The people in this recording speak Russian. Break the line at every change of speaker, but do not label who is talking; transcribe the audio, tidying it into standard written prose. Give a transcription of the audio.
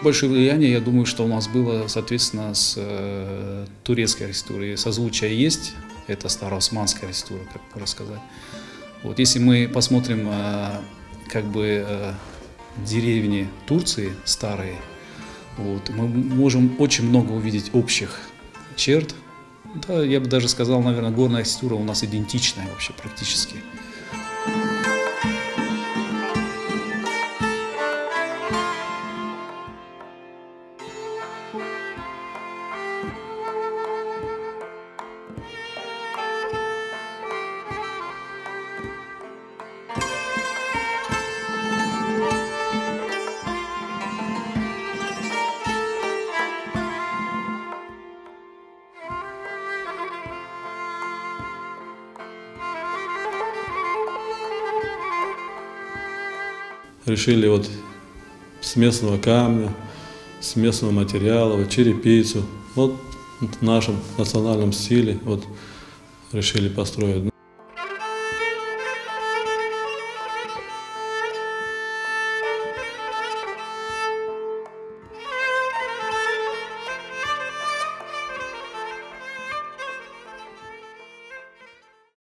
большое влияние, я думаю, что у нас было, соответственно, с турецкой архитектурой. Созвучие есть, это староосманская архитектура, как можно сказать. Вот, если мы посмотрим деревни Турции старые, вот, мы можем очень много увидеть общих черт. Да, я бы даже сказал, наверное, горная архитектура у нас идентичная вообще практически.
Решили вот с местного камня, с местного материала, вот черепицу, вот в нашем национальном стиле вот решили построить.